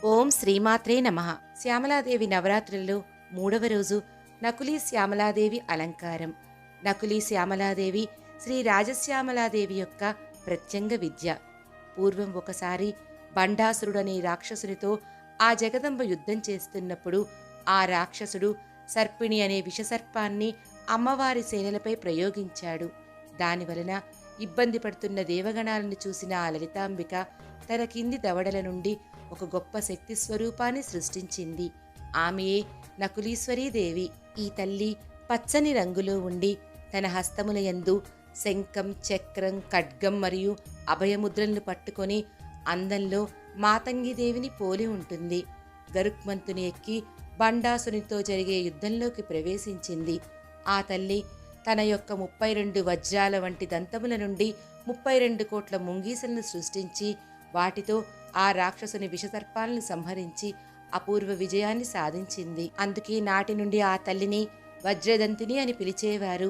ఓం శ్రీమాత్రే నమః. శ్యామలాదేవి నవరాత్రులలో 3వ రోజు నకులీ శ్యామలాదేవి అలంకారం. నకులీ శ్యామలాదేవి శ్రీ రాజశ్యామలాదేవి యొక్క ప్రత్యంగ విద్య. పూర్వం ఒకసారి బండాసురుడనే రాక్షసునితో ఆ జగదంబ యుద్ధం చేస్తున్నప్పుడు ఆ రాక్షసుడు సర్పిణి అనే విషసర్పాన్ని అమ్మవారి సేనలపై ప్రయోగించాడు. దానివలన ఇబ్బంది పడుతున్న దేవగణాలను చూసిన ఆ లలితాంబిక తన కింది దవడల నుండి ఒక గొప్ప శక్తి స్వరూపాన్ని సృష్టించింది. ఆమెయే నకులీశ్వరీదేవి. ఈ తల్లి పచ్చని రంగులో ఉండి తన హస్తముల యందు శంఖం, చక్రం, ఖడ్గం మరియు అభయముద్రలను పట్టుకొని అందంలో మాతంగిదేవిని పోలి ఉంటుంది. గరుక్మంతుని ఎక్కి బండాసునితో జరిగే యుద్ధంలోకి ప్రవేశించింది. ఆ తల్లి తన యొక్క 32 వజ్రాల వంటి దంతముల నుండి 32 కోట్ల ముంగీసలను సృష్టించి వాటితో ఆ రాక్షసుని విషసర్పాలను సంహరించి అపూర్వ విజయాన్ని సాధించింది. అందుకే నాటి నుండి ఆ తల్లిని వజ్రదంతిని అని పిలిచేవారు.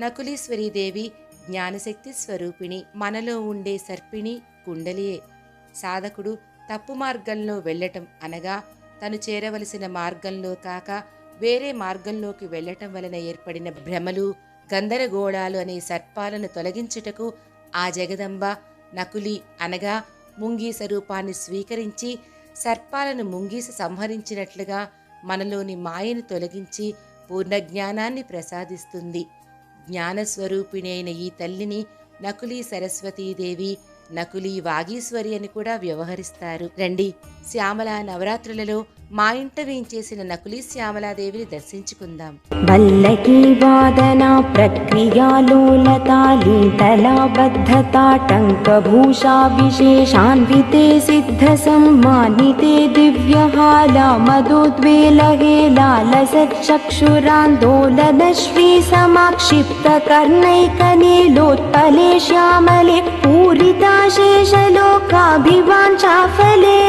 నకులీశ్వరీదేవి జ్ఞానశక్తి స్వరూపిణి. మనలో ఉండే సర్పిణి కుండలియే. సాధకుడు తప్పు మార్గంలో వెళ్ళటం అనగా తను చేరవలసిన మార్గంలో కాక వేరే మార్గంలోకి వెళ్ళటం వలన ఏర్పడిన భ్రమలు, గందరగోళాలు అనే సర్పాలను తొలగించుటకు ఆ జగదంబ నకులి అనగా ముంగీస రూపాన్ని స్వీకరించి సర్పాలను ముంగీస సంహరించినట్లుగా మనలోని మాయను తొలగించి పూర్ణజ్ఞానాన్ని ప్రసాదిస్తుంది. జ్ఞానస్వరూపిణి అయిన ఈ తల్లిని నకులీ సరస్వతీదేవి, నకులీ వాగీశ్వరి అని కూడా వ్యవహరిస్తారు. రండి, శ్యామల నవరాత్రులలో మా ఇంట వేయించేసిన నకులీ శ్యామలాదేవిని దర్శించుకుందాం. వల్లకీ వాదనా ప్రక్రియాలోలతాళీతలాబద్ధతాటంకభూషా విశేషాన్వితే సిద్ధ సమ్మానితే దివ్యహాలా మధుద్వేలహేలాలసచ్చక్షురాందోలనశ్రీ సమాక్షిప్త కర్ణైకనీలోత్పలే శ్యామలే పూరితాశేషలోకాభివాంఛాఫలే.